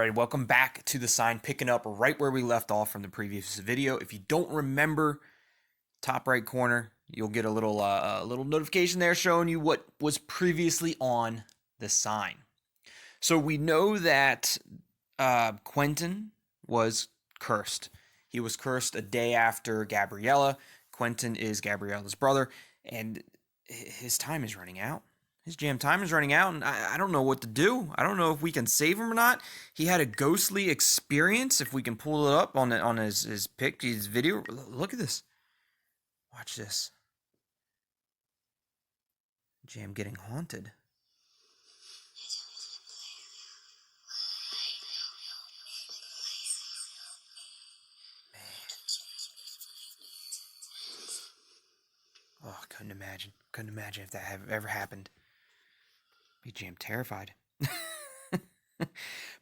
Alright, welcome back to the sign, picking up right where we left off from the previous video. If you don't remember, top right corner, you'll get a little notification there showing you what was previously on the sign. So we know that Quentin was cursed. He was cursed a day after Gabriella. Quentin is Gabriella's brother, and his time is running out. His jam time is running out, and I don't know what to do. I don't know if we can save him or not. He had a ghostly experience. If we can pull it up on his video. Look at this. Watch this. Jam getting haunted. Man. Oh, couldn't imagine. Couldn't imagine if that had ever happened. Be Jam terrified.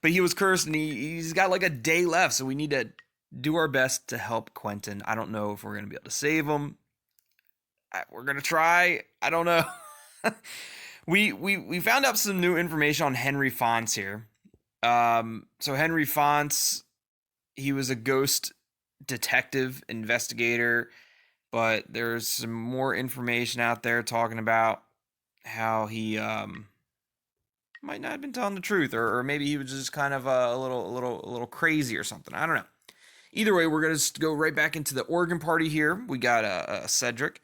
But he was cursed, and he's got like a day left, so we need to do our best to help Quentin. I don't know if we're going to be able to save him. We're going to try. I don't know. We found out some new information on Henry Fontz here. So Henry Fontz, he was a ghost detective investigator, but there's some more information out there talking about how he might not have been telling the truth, or maybe he was just kind of a little crazy or something. I don't know. Either way, we're gonna go right back into the organ party here. We got Cedrik.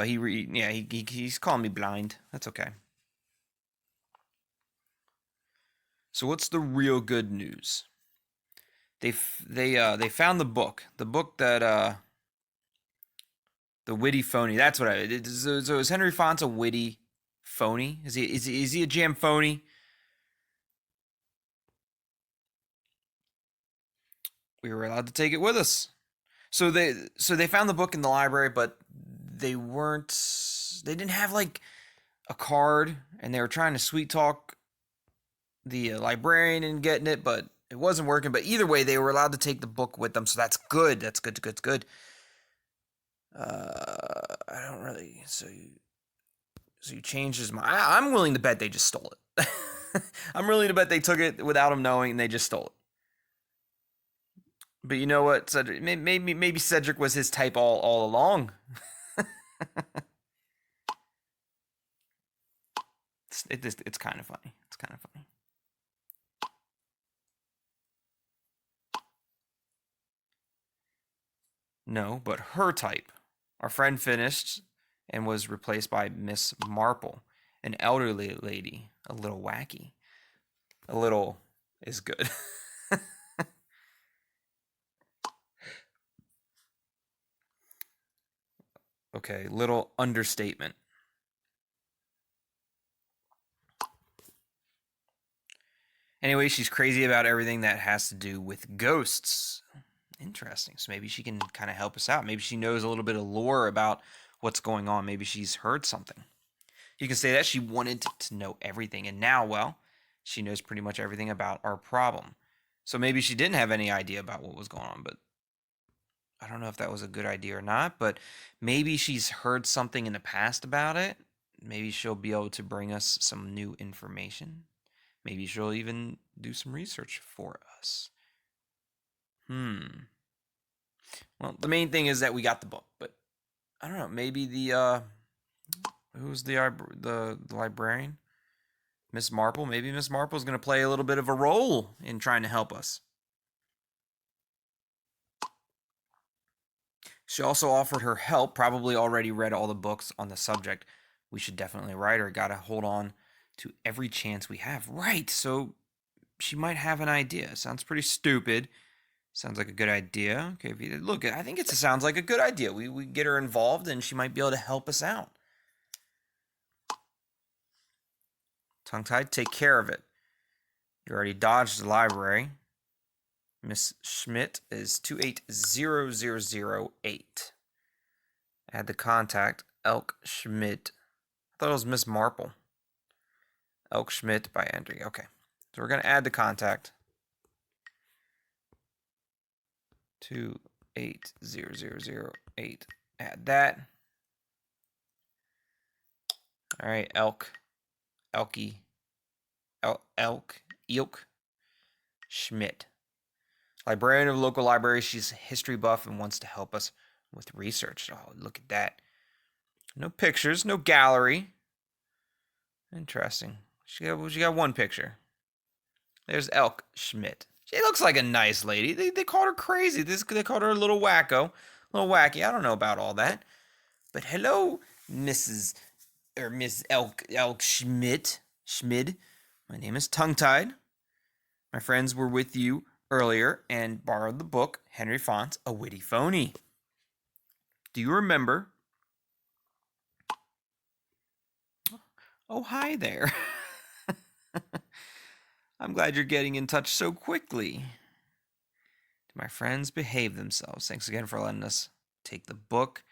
He's calling me blind. That's okay. So what's the real good news? They found the book that the witty phony. That's what I. So is Henry Fontz a witty phony? Is he a jam phony? We were allowed to take it with us. So they found the book in the library, but they didn't have like a card, and they were trying to sweet talk the librarian and getting it, but it wasn't working. But either way, they were allowed to take the book with them, so that's good. That's good. I don't really. So you changed his mind. I'm willing to bet they just stole it. I'm willing to bet they took it without him knowing, and they just stole it. But you know what, Cedrik? Maybe Cedrik was his type all along. It's kind of funny. It's kind of funny. No, but her type. Our friend finished and was replaced by Miss Marple, an elderly lady, a little wacky. A little is good. Okay, little understatement. Anyway, she's crazy about everything that has to do with ghosts. Interesting. So maybe she can kind of help us out. Maybe she knows a little bit of lore about what's going on. Maybe she's heard something. You can say that she wanted to know everything, and now, well, she knows pretty much everything about our problem. So maybe she didn't have any idea about what was going on, but I don't know if that was a good idea or not, but maybe she's heard something in the past about it. Maybe she'll be able to bring us some new information. Maybe she'll even do some research for us. Well, the main thing is that we got the book, but I don't know. Maybe who's the librarian? Miss Marple. Maybe Miss Marple's going to play a little bit of a role in trying to help us. She also offered her help, probably already read all the books on the subject. We should definitely write her. Got to hold on to every chance we have. Right, so she might have an idea. Sounds pretty stupid. Sounds like a good idea. Okay, look, I think it sounds like a good idea. We get her involved, and she might be able to help us out. Tongue-tied, take care of it. You already dodged the library. Miss Schmidt is 280008. Add the contact, Elk Schmidt. I thought it was Miss Marple. Elk Schmidt by entering. Okay, so we're going to add the contact. 280008. Add that. All right, Elk. Elk. Schmidt. Librarian of local library. She's a history buff and wants to help us with research. Oh, look at that. No pictures, no gallery. Interesting. She got one picture. There's Elk Schmidt. She looks like a nice lady. They called her crazy. They called her a little wacko. A little wacky. I don't know about all that. But hello, Mrs. or Miss Elk Schmidt. Schmid. My name is Tongue Tied. My friends were with you earlier and borrowed the book, Henry Fontz, A Witty Phony. Do you remember? Oh, hi there. I'm glad you're getting in touch so quickly. Do my friends behave themselves? Thanks again for letting us take the book.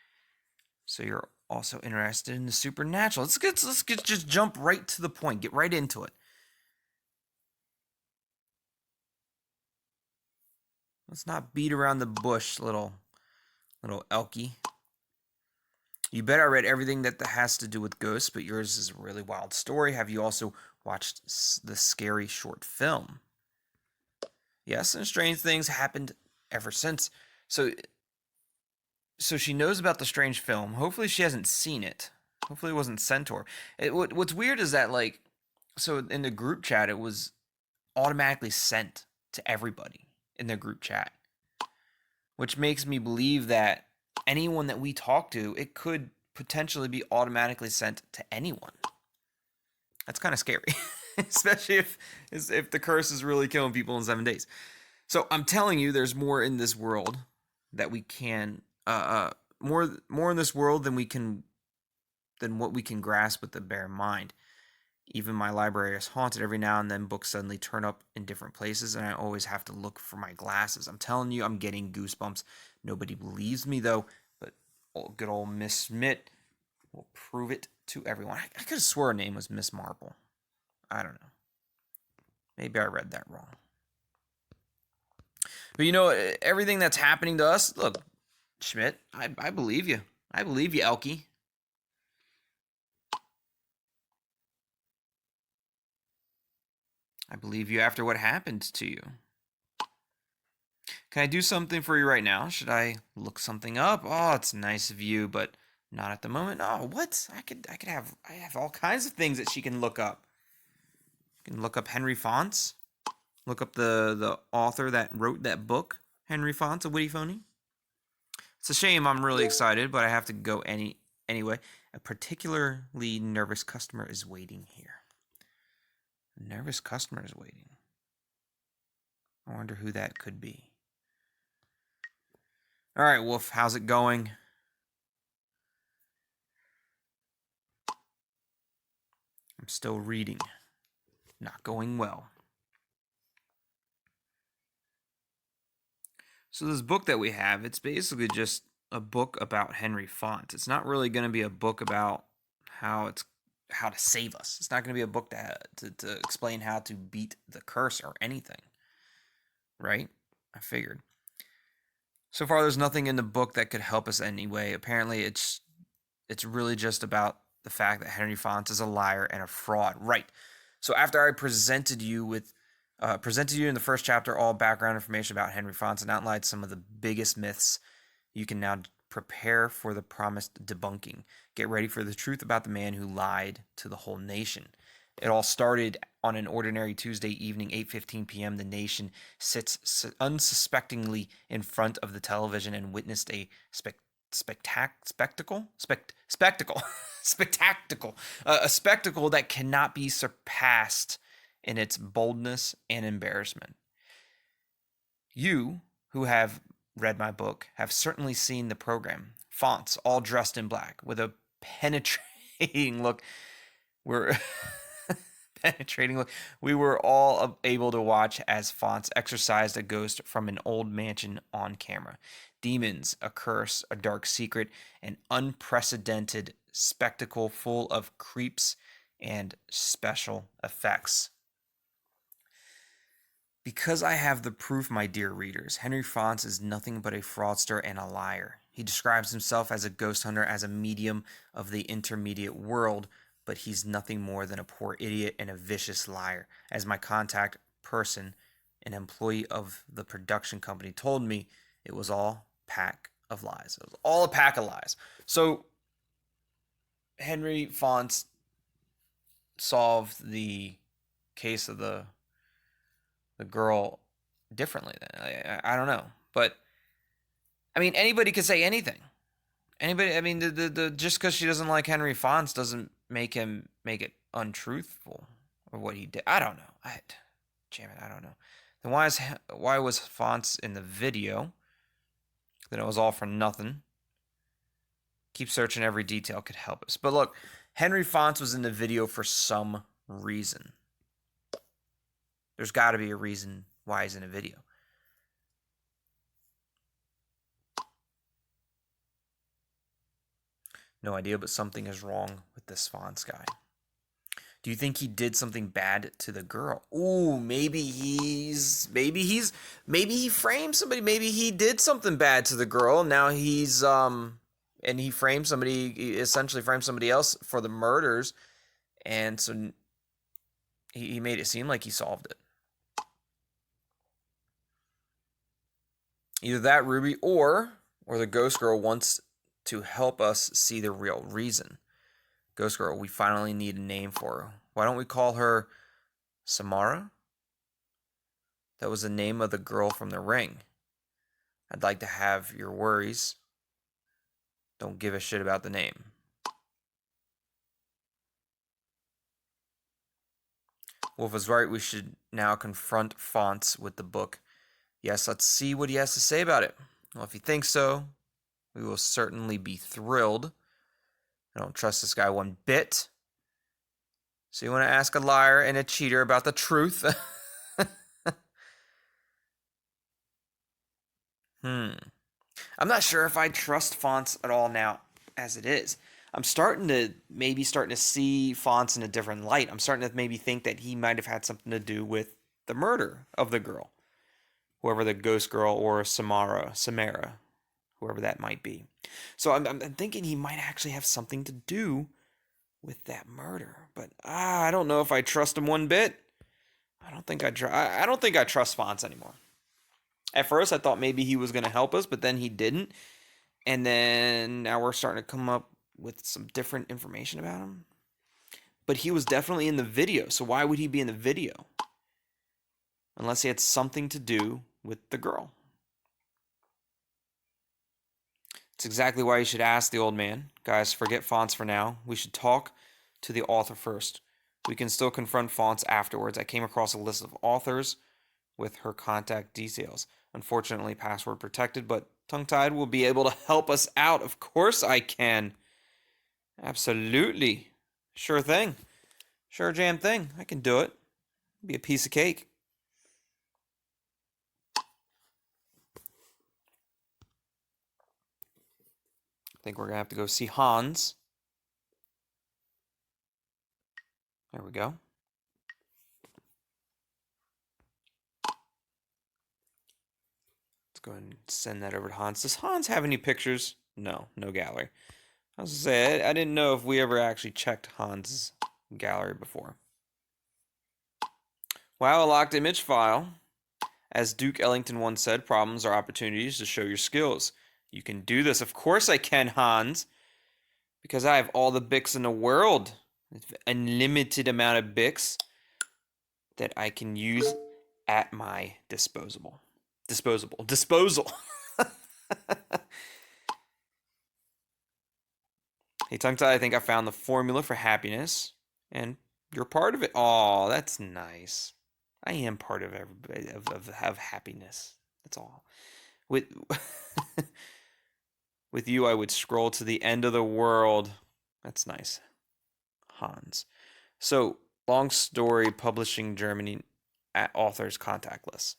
So you're also interested in the supernatural. Let's just jump right to the point. Get right into it. Let's not beat around the bush, little Elkie. You bet I read everything that has to do with ghosts, but yours is a really wild story. Have you also watched the scary short film? Yes, and strange things happened ever since. So she knows about the strange film. Hopefully she hasn't seen it. Hopefully it wasn't sent to her. What's weird is that, like, so in the group chat, it was automatically sent to everybody in the group chat, which makes me believe that anyone that we talk to, it could potentially be automatically sent to anyone. That's kind of scary, especially if the curse is really killing people in 7 days. So I'm telling you, there's more in this world that we can, more in this world than what we can grasp with the bare mind. Even my library is haunted. Every now and then books suddenly turn up in different places, and I always have to look for my glasses. I'm telling you, I'm getting goosebumps. Nobody believes me, though, but good old Miss Schmidt will prove it to everyone. I could have swore her name was Miss Marple. I don't know. Maybe I read that wrong. But you know, everything that's happening to us, look, Schmidt, I believe you. I believe you, Elkie. I believe you after what happened to you. Can I do something for you right now? Should I look something up? Oh, it's nice of you, but not at the moment. Oh, what? I have all kinds of things that she can look up. You can look up Henry Fontz. Look up the author that wrote that book, Henry Fontz, A Witty Phony. It's a shame. I'm really excited, but I have to go anyway. A particularly nervous customer is waiting here. A nervous customer is waiting. I wonder who that could be. All right, Wolf, how's it going? I'm still reading. Not going well. So this book that we have, it's basically just a book about Henry Fontz. It's not really going to be a book about how to save us. It's not going to be a book to explain how to beat the curse or anything. Right? I figured. So far, there's nothing in the book that could help us anyway. Apparently, it's really just about the fact that Henry Fontz is a liar and a fraud. Right. So after I presented you in the first chapter all background information about Henry Fontz and outlined some of the biggest myths, you can now prepare for the promised debunking. Get ready for the truth about the man who lied to the whole nation. It all started on an ordinary Tuesday evening, 8:15 p.m. The nation sits unsuspectingly in front of the television and witnessed a spectacle, a spectacle that cannot be surpassed in its boldness and embarrassment. You, who have read my book, have certainly seen the program. Fontz, all dressed in black, with a penetrating look. We were all able to watch as Fontz exorcised a ghost from an old mansion on camera. Demons, a curse, a dark secret, an unprecedented spectacle full of creeps and special effects. Because I have the proof, my dear readers, Henry Fontz is nothing but a fraudster and a liar. He describes himself as a ghost hunter, as a medium of the intermediate world, but he's nothing more than a poor idiot and a vicious liar. As my contact person, an employee of the production company told me it was all pack of lies. It was all a pack of lies. So Henry Fontz solved the case of the girl differently. Then I don't know, but I mean anybody could say anything. Anybody, I mean, the just because she doesn't like Henry Fontz doesn't make it untruthful or what he did. I don't know. Damn it, I don't know. Then why was Fontz in the video? Then it was all for nothing. Keep searching, every detail could help us. But look, Henry Fontz was in the video for some reason. There's got to be a reason why he's in a video. No idea, but something is wrong with this Fontz guy. Do you think he did something bad to the girl? Ooh, maybe he framed somebody. Maybe he did something bad to the girl. Now he's and he framed somebody. He essentially framed somebody else for the murders, and so he made it seem like he solved it. Either that, Ruby, or the ghost girl wants to help us see the real reason. Ghost girl, we finally need a name for her. Why don't we call her Samara? That was the name of the girl from the ring. I'd like to have your worries. Don't give a shit about the name. Wolf was right. We should now confront Fontz with the book. Yes, let's see what he has to say about it. Well, if you think so, we will certainly be thrilled. I don't trust this guy one bit. So you want to ask a liar and a cheater about the truth? I'm not sure if I trust Fontz at all now, as it is. I'm starting to see Fontz in a different light. I'm starting to maybe think that he might have had something to do with the murder of the girl. Whoever the ghost girl or Samara, whoever that might be. So I'm thinking he might actually have something to do with that murder. But I don't know if I trust him one bit. I don't think I trust Fontz anymore. At first I thought maybe he was going to help us, but then he didn't. And then now we're starting to come up with some different information about him. But he was definitely in the video. So why would he be in the video? Unless he had something to do with the girl. It's exactly why you should ask the old man. Guys, forget Fontz for now. We should talk to the author first. We can still confront Fontz afterwards. I came across a list of authors with her contact details. Unfortunately, password protected, but Tongue-Tied will be able to help us out. Of course I can. Absolutely. Sure thing. Sure jam thing. I can do it. It'll be a piece of cake. I think we're going to have to go see Hans. There we go. Let's go ahead and send that over to Hans. Does Hans have any pictures? No, no gallery. I was going to say, I didn't know if we ever actually checked Hans' gallery before. Wow, a locked image file. As Duke Ellington once said, problems are opportunities to show your skills. You can do this. Of course I can, Hans. Because I have all the Bics in the world. Unlimited amount of Bics that I can use at my disposal. Hey, Tongue-Tied, I think I found the formula for happiness. And you're part of it. Oh, that's nice. I am part of everybody, of happiness. That's all. With with you, I would scroll to the end of the world. That's nice. Hans. So, long story, publishing Germany at authors contact list.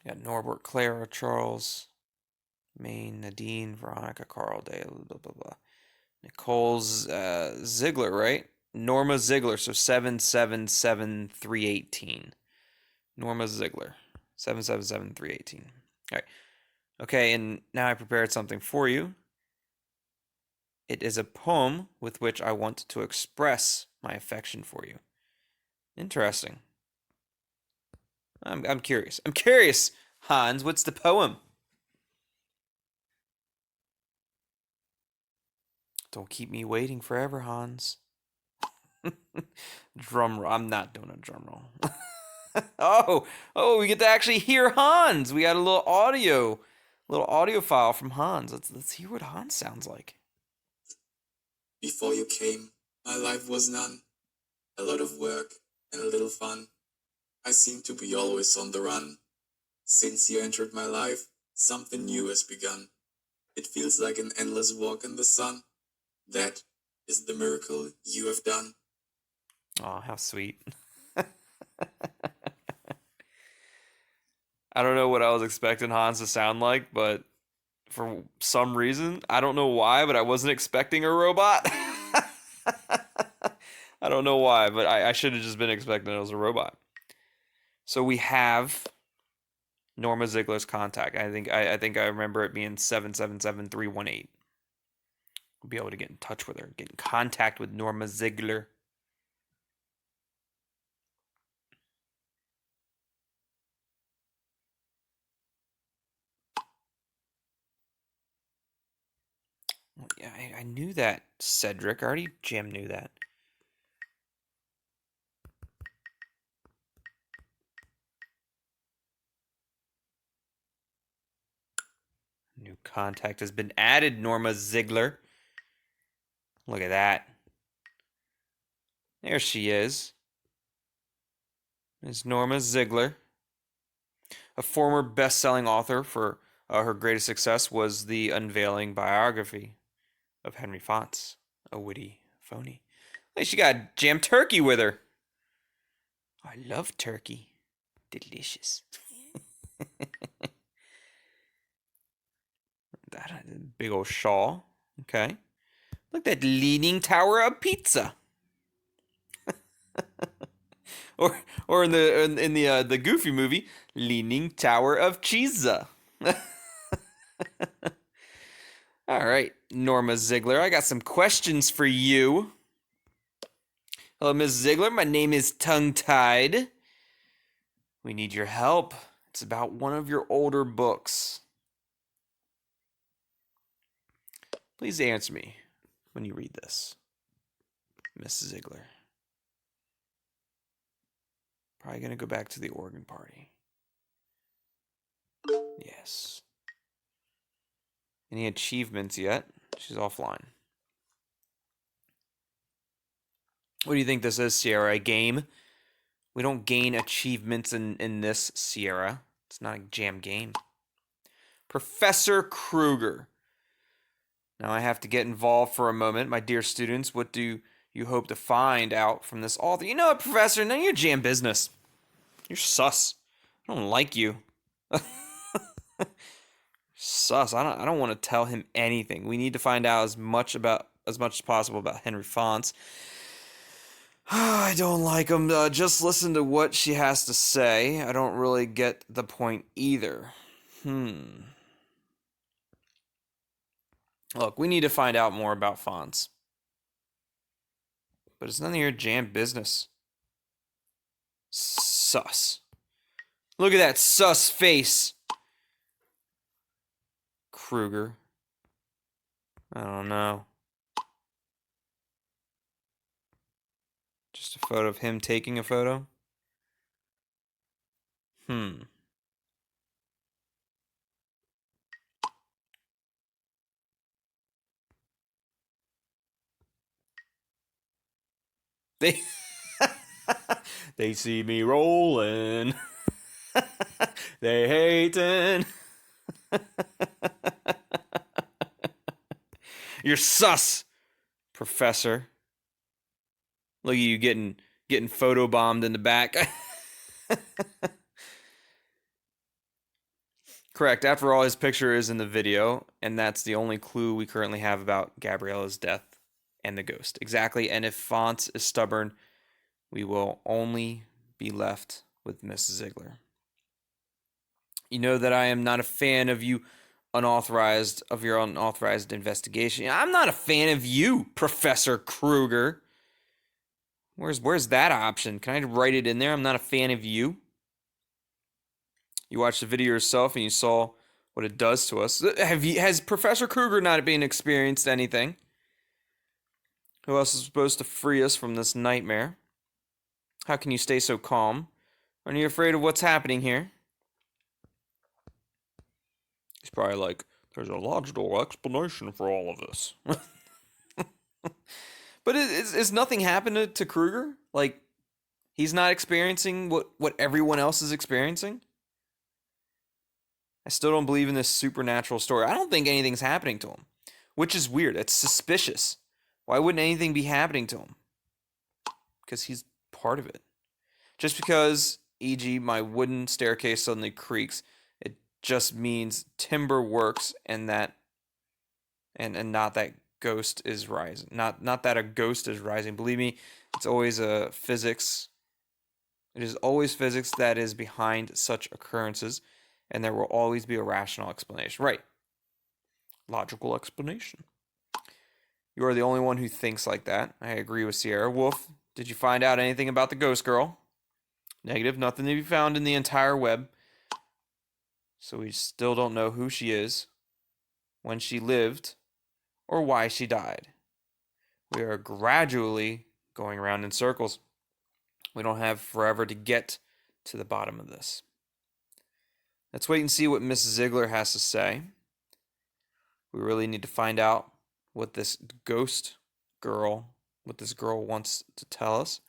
Got Norbert, Clara, Charles, Maine, Nadine, Veronica, Carl, Day, blah, blah, blah. Nicole's Ziegler, right? Norma Ziegler, so 777318. Norma Ziegler, 777318. All right. Okay, and now I prepared something for you. It is a poem with which I want to express my affection for you. Interesting. I'm curious. I'm curious, Hans. What's the poem? Don't keep me waiting forever, Hans. Drum roll. I'm not doing a drum roll. Oh, we get to actually hear Hans. We got a little audio file from Hans. Let's hear what Hans sounds like. Before you came, my life was none. A lot of work and a little fun. I seem to be always on the run. Since you entered my life, something new has begun. It feels like an endless walk in the sun. That is the miracle you have done. Oh, how sweet. I don't know what I was expecting Hans to sound like, but for some reason, I don't know why, but I wasn't expecting a robot. I don't know why, but I should have just been expecting it was a robot. So we have Norma Ziegler's contact. I think I remember it being 777318. We'll be able to get in touch with her, get in contact with Norma Ziegler. Yeah, I knew that, Cedrik. I already knew that. New contact has been added, Norma Ziegler. Look at that. There she is. Ms. Norma Ziegler. A former best-selling author, for her greatest success was the unveiling biography of Henry Fontz, a witty phony. Hey, she got jam turkey with her. I love turkey. Delicious. That big old shawl. Okay. Look at that leaning tower of pizza. or in the Goofy movie, Leaning Tower of Cheese. All right, Norma Ziegler, I got some questions for you. Hello, Ms. Ziegler. My name is Tongue Tied. We need your help. It's about one of your older books. Please answer me when you read this, Miss Ziegler. Probably going to go back to the organ party. Yes. Any achievements yet? She's offline. What do you think this is, Sierra? A game? We don't gain achievements in this, Sierra. It's not a jam game. Professor Kruger. Now I have to get involved for a moment. My dear students, what do you hope to find out from this author? You know what, Professor? None of your jam business. You're sus. I don't like you. Sus. I don't want to tell him anything. We need to find out as much as possible about Henry Fontz. I don't like him. Just listen to what she has to say. I don't really get the point either. Look, we need to find out more about Fontz. But it's none of your jam business. Sus. Look at that sus face. Kruger. I don't know. Just a photo of him taking a photo? They see me rolling. They hating. You're sus, Professor. Look at you getting photobombed in the back. Correct. After all, his picture is in the video, and that's the only clue we currently have about Gabriella's death and the ghost. Exactly. And if Fontz is stubborn, we will only be left with Miss Ziegler. You know that I am not a fan of your unauthorized investigation. I'm not a fan of you, Professor Kruger. Where's that option? Can I write it in there? I'm not a fan of you. You watched the video yourself and you saw what it does to us. Has Professor Kruger not been experienced anything? Who else is supposed to free us from this nightmare? How can you stay so calm? Aren't you afraid of what's happening here? He's probably like, there's a logical explanation for all of this. But is nothing happened to Kruger? Like, he's not experiencing what everyone else is experiencing? I still don't believe in this supernatural story. I don't think anything's happening to him, which is weird. It's suspicious. Why wouldn't anything be happening to him? Because he's part of it. Just because, e.g., my wooden staircase suddenly creaks, it just means timber works and that and not that ghost is rising. Not that a ghost is rising. Believe me, it's always a physics. It is always physics that is behind such occurrences, and there will always be a rational explanation. Right. Logical explanation. You are the only one who thinks like that. I agree with Sierra. Wolf, did you find out anything about the ghost girl? Negative. Nothing to be found in the entire web. So we still don't know who she is, when she lived, or why she died. We are gradually going around in circles. We don't have forever to get to the bottom of this. Let's wait and see what Miss Ziegler has to say. We really need to find out what this girl wants to tell us.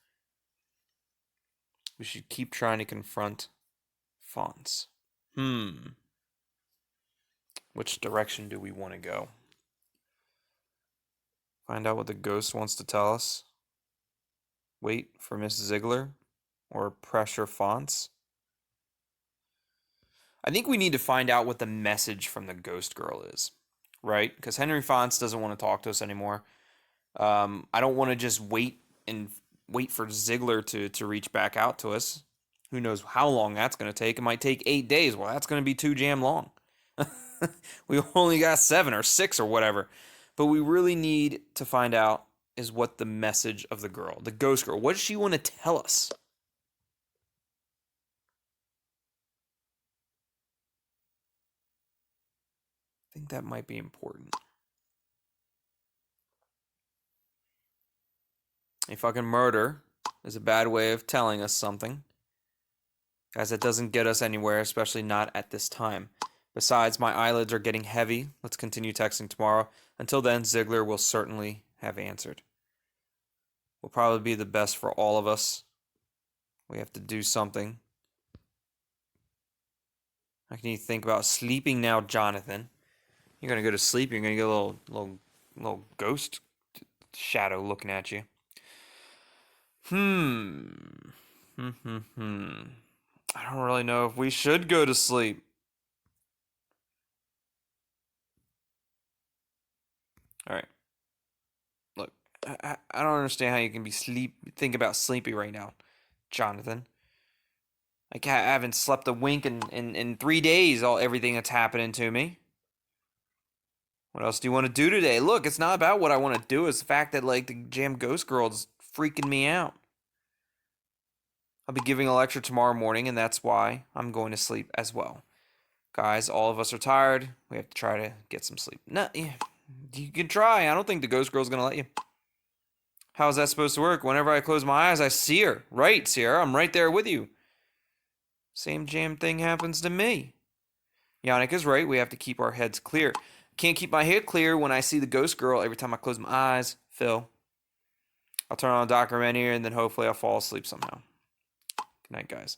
We should keep trying to confront Fontz. Which direction do we want to go? Find out what the ghost wants to tell us? Wait for Miss Ziegler? Or pressure Fontz? I think we need to find out what the message from the ghost girl is. Right? Because Henry Fontz doesn't want to talk to us anymore. I don't want to just wait for Ziegler to reach back out to us. Who knows how long that's going to take. It might take 8 days. Well, that's going to be too damn long. We only got 7 or 6 or whatever. But we really need to find out is what the message of the girl, the ghost girl, what does she want to tell us? I think that might be important. A fucking murder is a bad way of telling us something. Guys, that doesn't get us anywhere, especially not at this time. Besides, my eyelids are getting heavy. Let's continue texting tomorrow. Until then, Ziegler will certainly have answered. Will probably be the best for all of us. We have to do something. How can you think about sleeping now, Jonathan? You're gonna go to sleep. You're gonna get a little ghost shadow looking at you. I don't really know if we should go to sleep. All right. Look, I don't understand how you can think about sleepy right now, Jonathan. Like, I haven't slept a wink in 3 days, everything that's happening to me. What else do you want to do today? Look, it's not about what I want to do. It's the fact that, like, the jam ghost girl is freaking me out. I'll be giving a lecture tomorrow morning, and that's why I'm going to sleep as well. Guys, all of us are tired. We have to try to get some sleep. No, you can try. I don't think the ghost girl's going to let you. How is that supposed to work? Whenever I close my eyes, I see her. Right, Sierra, I'm right there with you. Same jam thing happens to me. Yannick is right. We have to keep our heads clear. Can't keep my head clear when I see the ghost girl every time I close my eyes. Phil. I'll turn on a documentary and then hopefully I'll fall asleep somehow. Good night, guys.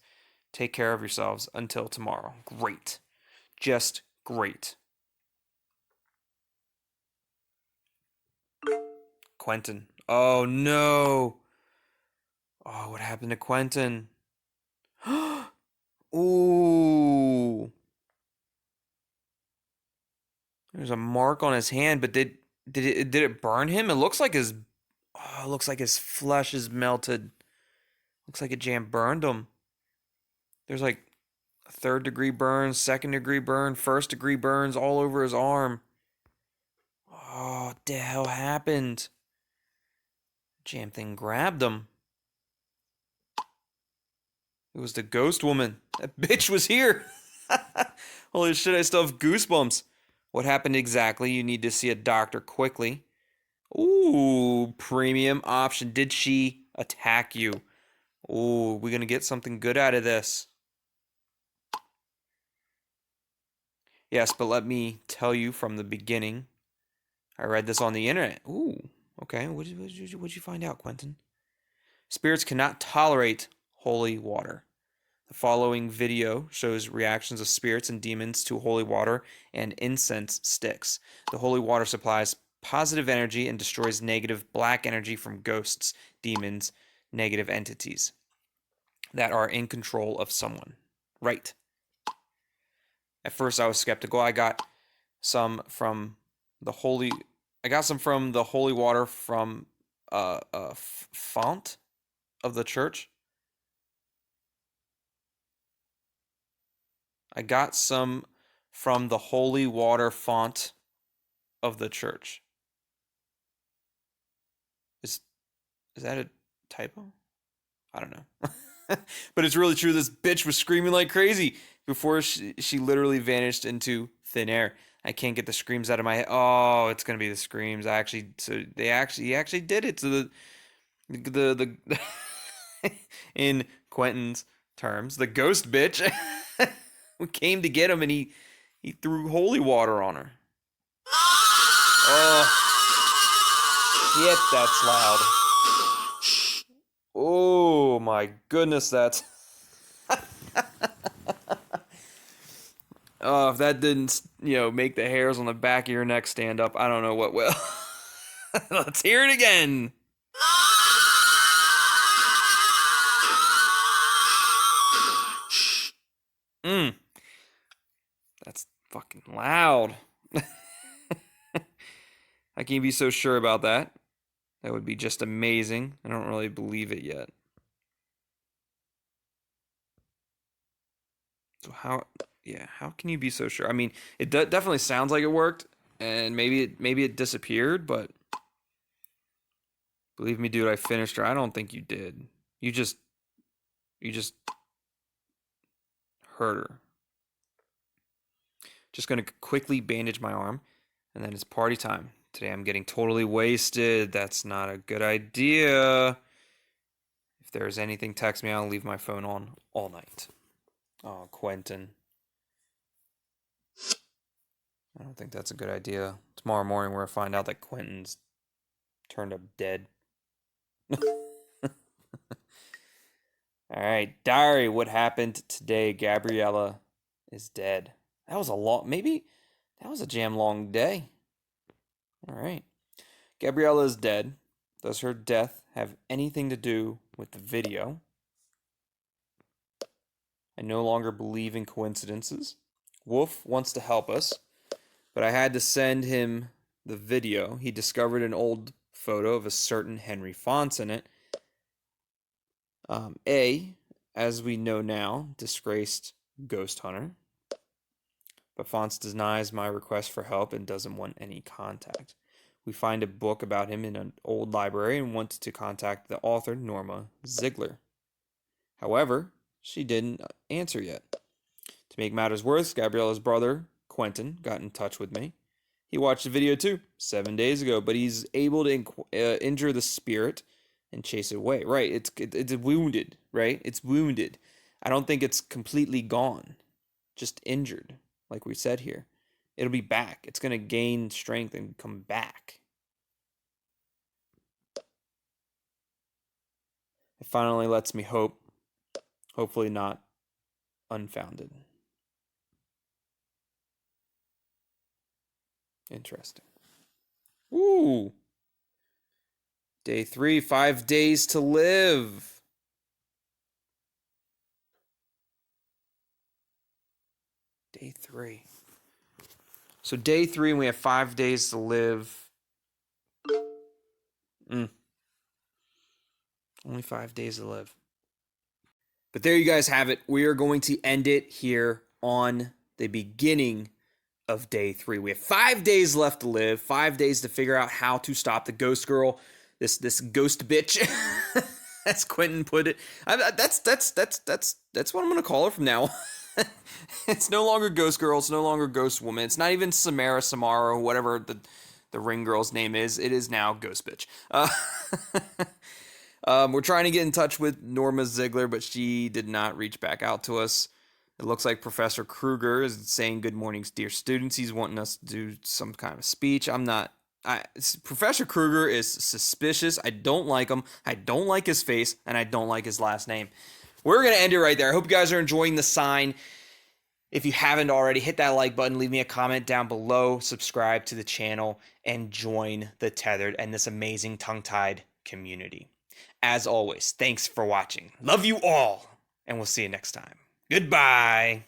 Take care of yourselves until tomorrow. Great. Just great. Quentin. Oh, no. Oh, what happened to Quentin? Ooh. There's a mark on his hand, but did it burn him? It looks like his flesh is melted. Looks like a jam burned him. There's like 3rd-degree burns, 2nd-degree burn, 1st-degree burns all over his arm. Oh, what the hell happened? Jam thing grabbed him. It was the ghost woman. That bitch was here. Holy shit, I still have goosebumps. What happened exactly? You need to see a doctor quickly. Ooh, premium option. Did she attack you? Ooh, we're gonna get something good out of this. Yes, but let me tell you from the beginning. I read this on the internet. Ooh, okay. What'd you find out, Quentin? Spirits cannot tolerate holy water. The following video shows reactions of spirits and demons to holy water and incense sticks. The holy water supplies positive energy and destroys negative black energy from ghosts, demons, negative entities that are in control of someone. Right. At first I was skeptical. I got some from the holy water from font of the church. I got some from the holy water font of the church. Is that a typo? I don't know. But it's really true. This bitch was screaming like crazy before she literally vanished into thin air. I can't get the screams out of my head. Oh, it's gonna be the screams. He actually did it. So the in Quentin's terms, the ghost bitch we came to get him, and he threw holy water on her. Oh, shit, that's loud. Oh my goodness, that's oh, if that didn't, make the hairs on the back of your neck stand up, I don't know what will. Let's hear it again. That's fucking loud. How can you be so sure about that? That would be just amazing. I don't really believe it yet. So how can you be so sure? I mean, it definitely sounds like it worked, and maybe it disappeared, but believe me, dude, I finished her. I don't think you did. You just hurt her. Just gonna quickly bandage my arm, and then it's party time. Today I'm getting totally wasted. That's not a good idea. If there's anything, text me. I'll leave my phone on all night. Oh, Quentin. I don't think that's a good idea. Tomorrow morning we're gonna find out that Quentin's turned up dead. Alright, diary. What happened today? Gabriella is dead. That was a jam long day. Alright. Gabriella is dead. Does her death have anything to do with the video? I no longer believe in coincidences. Wolf wants to help us, but I had to send him the video. He discovered an old photo of a certain Henry Fontz in it. As we know now, disgraced ghost hunter. But Fontz denies my request for help and doesn't want any contact. We find a book about him in an old library and want to contact the author, Norma Ziegler. However, she didn't answer yet. To make matters worse, Gabriella's brother, Quentin, got in touch with me. He watched the video too, 7 days ago, but he's able to injure the spirit and chase it away. Right, it's wounded, right? It's wounded. I don't think it's completely gone, just injured, like we said here. It'll be back. It's going to gain strength and come back. It finally lets me hope. Hopefully not unfounded. Interesting. Ooh. Day 3, 5 days to live. Day 3. So day 3, and we have 5 days to live. Only 5 days to live. But there you guys have it. We are going to end it here on the beginning of day 3. We have 5 days left to live. 5 days to figure out how to stop the ghost girl. This ghost bitch, as Quentin put it. That's what I'm gonna call her from now on. It's no longer Ghost Girl. It's no longer Ghost Woman. It's not even Samara, whatever the ring girl's name is. It is now Ghost Bitch. We're trying to get in touch with Norma Ziegler, but she did not reach back out to us. It looks like Professor Kruger is saying good mornings, dear students. He's wanting us to do some kind of speech. Professor Kruger is suspicious. I don't like him. I don't like his face, and I don't like his last name. We're going to end it right there. I hope you guys are enjoying the sign. If you haven't already, hit that like button, leave me a comment down below, subscribe to the channel, and join the Tethered and this amazing tongue-tied community. As always, thanks for watching. Love you all, and we'll see you next time. Goodbye.